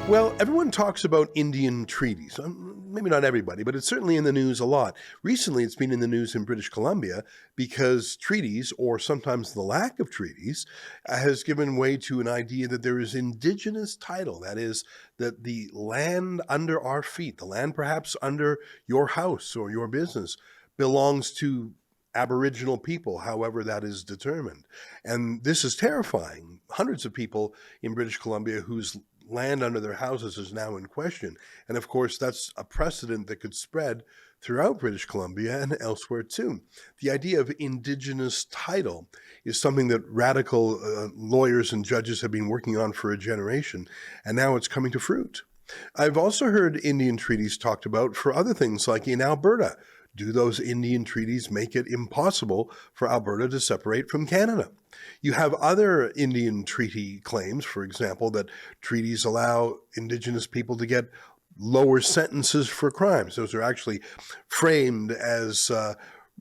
Well, everyone talks about Indian treaties. Maybe not everybody, but it's certainly in the news a lot. Recently, it's been in the news in British Columbia because treaties, or sometimes the lack of treaties, has given way to an idea that there is Indigenous title. That is, that the land under our feet, the land perhaps under your house or your business, belongs to Aboriginal people, however that is determined. And this is terrifying. Hundreds of people in British Columbia whose land under their houses is now in question. And of course, that's a precedent that could spread throughout British Columbia and elsewhere too. The idea of Indigenous title is something that radical lawyers and judges have been working on for a generation, and now it's coming to fruit. I've also heard Indian treaties talked about for other things, like in Alberta. Do those Indian treaties make it impossible for Alberta to separate from Canada? You have other Indian treaty claims, for example, that treaties allow Indigenous people to get lower sentences for crimes. Those are actually framed as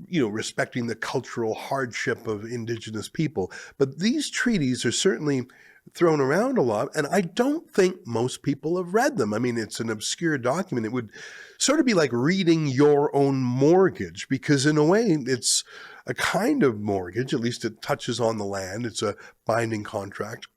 respecting the cultural hardship of Indigenous people. But these treaties are certainly thrown around a lot, and I don't think most people have read them. I mean, it's an obscure document. It would sort of be like reading your own mortgage, because in a way, it's a kind of mortgage. At least it touches on the land. It's a binding contract.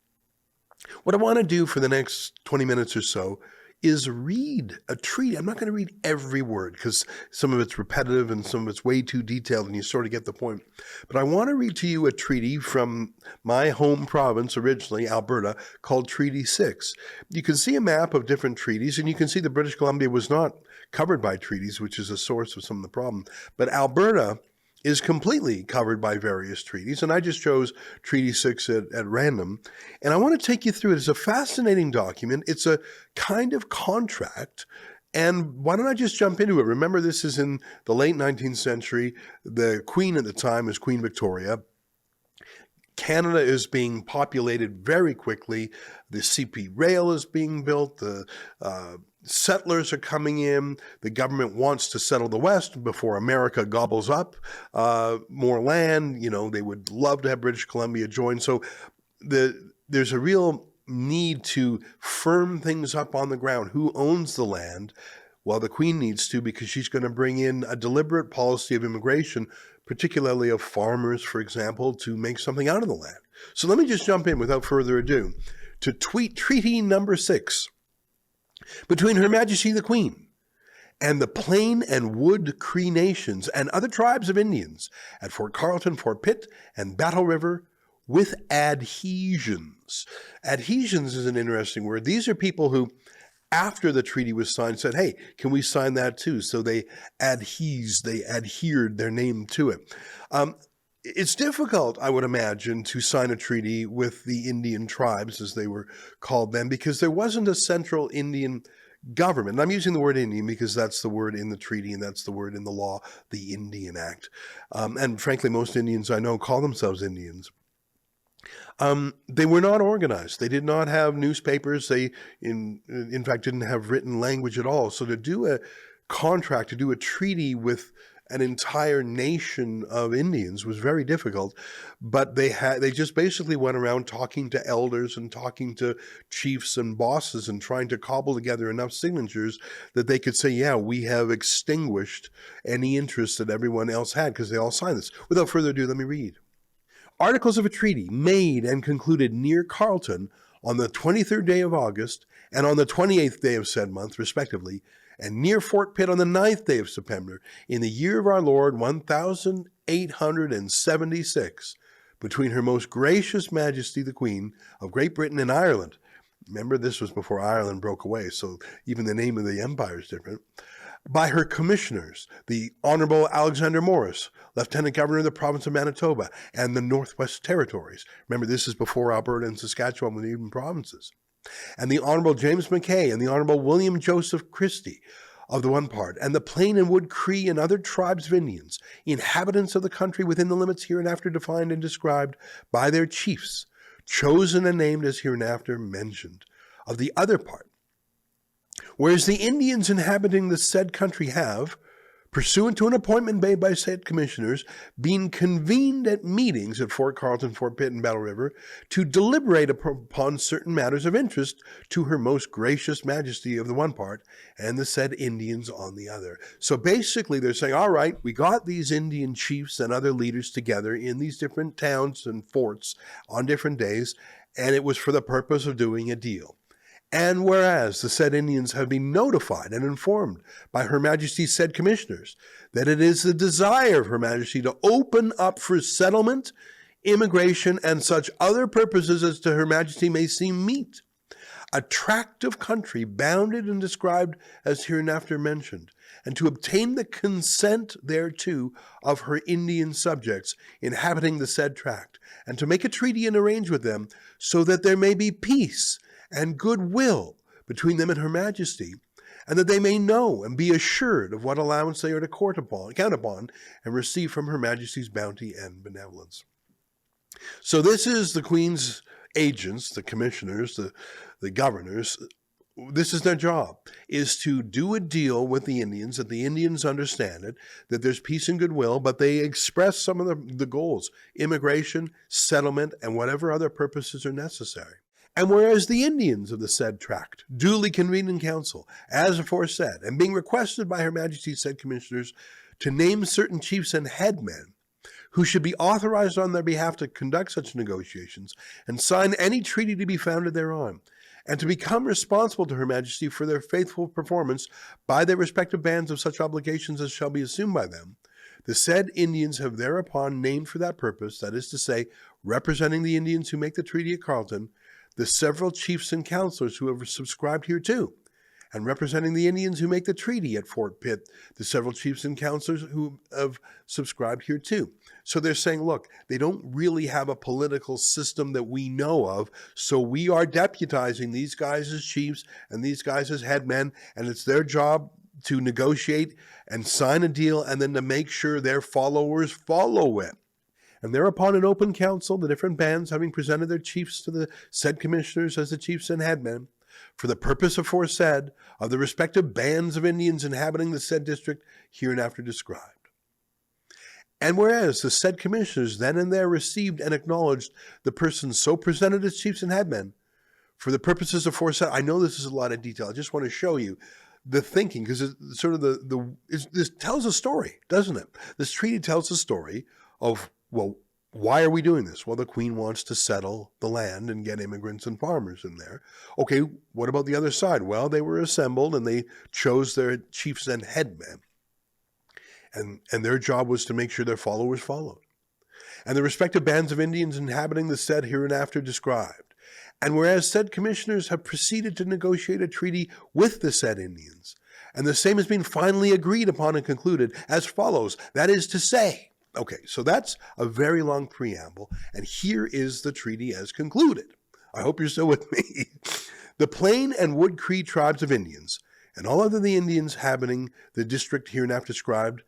What I want to do for the next 20 minutes or so is read a treaty. I'm not going to read every word because some of it's repetitive and some of it's way too detailed and you sort of get the point. But I want to read to you a treaty from my home province originally, Alberta, called Treaty 6. You can see a map of different treaties, and you can see that British Columbia was not covered by treaties, which is a source of some of the problem. But Alberta is completely covered by various treaties, and I just chose Treaty 6 at random. And I want to take you through it. It's a fascinating document. It's a kind of contract, and why don't I just jump into it? Remember, this is in the late 19th century. The Queen at the time is Queen Victoria. Canada is being populated very quickly. The CP rail is being built. The settlers are coming in. The government wants to settle the West before America gobbles up more land. They would love to have British Columbia join. So there's a real need to firm things up on the ground. Who owns the land? Well, the Queen needs to, because she's going to bring in a deliberate policy of immigration, particularly of farmers, for example, to make something out of the land. So let me just jump in without further ado to Treaty number 6. Between Her Majesty the Queen and the Plain and Wood Cree Nations and other tribes of Indians at Fort Carleton, Fort Pitt, and Battle River, with adhesions. Adhesions is an interesting word. These are people who, after the treaty was signed, said, hey, can we sign that too? So they adhered their name to it. It's difficult, I would imagine, to sign a treaty with the Indian tribes, as they were called then, because there wasn't a central Indian government. And I'm using the word Indian because that's the word in the treaty and that's the word in the law, the Indian Act. And frankly, most Indians I know call themselves Indians. They were not organized. They did not have newspapers. They, in fact, didn't have written language at all. So to do a contract, to do a treaty with an entire nation of Indians was very difficult, but they just basically went around talking to elders and talking to chiefs and bosses and trying to cobble together enough signatures that they could say, yeah, we have extinguished any interest that everyone else had because they all signed this. Without further ado, let me read. Articles of a treaty made and concluded near Carleton on the 23rd day of August and on the 28th day of said month, respectively, and near Fort Pitt on the 9th day of September, in the year of our Lord 1876, between Her Most Gracious Majesty the Queen of Great Britain and Ireland. Remember, this was before Ireland broke away, so even the name of the empire is different. By her commissioners, the Honorable Alexander Morris, Lieutenant Governor of the province of Manitoba and the Northwest Territories. Remember, this is before Alberta and Saskatchewan were even provinces. And the Honorable James Mackay and the Honorable William Joseph Christie of the one part, and the Plain and Wood Cree and other tribes of Indians, inhabitants of the country within the limits hereinafter defined and described by their chiefs, chosen and named as hereinafter mentioned, of the other part. Whereas the Indians inhabiting the said country have, pursuant to an appointment made by said commissioners, being convened at meetings at Fort Carlton, Fort Pitt, and Battle River to deliberate upon certain matters of interest to her most gracious majesty of the one part, and the said Indians on the other. So basically they're saying, all right, we got these Indian chiefs and other leaders together in these different towns and forts on different days, and it was for the purpose of doing a deal. And whereas the said Indians have been notified and informed by Her Majesty's said commissioners that it is the desire of Her Majesty to open up for settlement, immigration, and such other purposes as to Her Majesty may seem meet, a tract of country bounded and described as hereinafter mentioned, and to obtain the consent thereto of her Indian subjects inhabiting the said tract, and to make a treaty and arrange with them so that there may be peace and goodwill between them and Her Majesty, and that they may know and be assured of what allowance they are to count upon, and receive from Her Majesty's bounty and benevolence. So this is the Queen's agents, the commissioners, the governors. This is their job, is to do a deal with the Indians, that the Indians understand it, that there's peace and goodwill, but they express some of the goals: immigration, settlement, and whatever other purposes are necessary. And whereas the Indians of the said tract, duly convened in council, as aforesaid, and being requested by Her Majesty's said commissioners to name certain chiefs and headmen who should be authorized on their behalf to conduct such negotiations and sign any treaty to be founded thereon, and to become responsible to Her Majesty for their faithful performance by their respective bands of such obligations as shall be assumed by them, the said Indians have thereupon named for that purpose, that is to say, representing the Indians who make the treaty at Carleton, the several chiefs and councillors who have subscribed hereto, and representing the Indians who make the treaty at Fort Pitt, the several chiefs and councillors who have subscribed hereto. So they're saying, look, they don't really have a political system that we know of, so we are deputizing these guys as chiefs and these guys as headmen, and it's their job to negotiate and sign a deal and then to make sure their followers follow it. And thereupon in open council, the different bands having presented their chiefs to the said commissioners as the chiefs and headmen, for the purpose aforesaid of the respective bands of Indians inhabiting the said district hereinafter described. And whereas the said commissioners then and there received and acknowledged the persons so presented as chiefs and headmen, for the purposes aforesaid, I know this is a lot of detail, I just want to show you the thinking, because it's sort of this tells a story, doesn't it? This treaty tells a story of, well, why are we doing this? Well, the Queen wants to settle the land and get immigrants and farmers in there. Okay, what about the other side? Well, they were assembled and they chose their chiefs and headmen. And their job was to make sure their followers followed. And the respective bands of Indians inhabiting the said hereinafter described. And whereas said commissioners have proceeded to negotiate a treaty with the said Indians, and the same has been finally agreed upon and concluded as follows, that is to say, okay, so that's a very long preamble, and here is the treaty as concluded. I hope you're still with me. The Plain and Wood Cree tribes of Indians, and all other the Indians inhabiting the district hereinafter described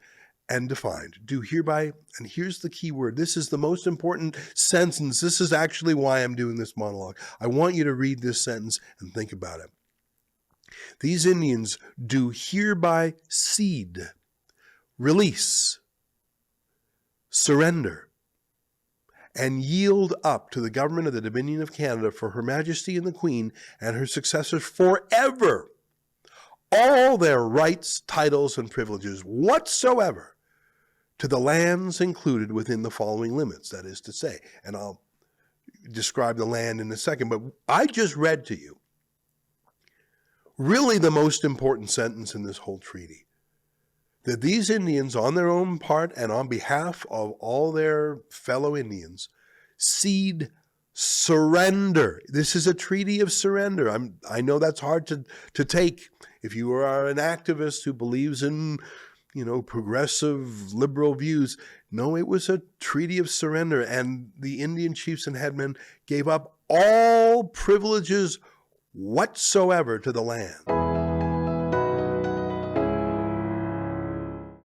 and defined, do hereby, and here's the key word, this is the most important sentence, this is actually why I'm doing this monologue. I want you to read this sentence and think about it. These Indians do hereby cede, release, surrender, and yield up to the government of the Dominion of Canada for Her Majesty and the Queen and her successors forever all their rights, titles, and privileges whatsoever to the lands included within the following limits, that is to say, and I'll describe the land in a second, but I just read to you really the most important sentence in this whole treaty. That these Indians, on their own part and on behalf of all their fellow Indians, cede, surrender. This is a treaty of surrender. I know that's hard to take if you are an activist who believes in, progressive liberal views. No, it was a treaty of surrender, and the Indian chiefs and headmen gave up all privileges whatsoever to the land.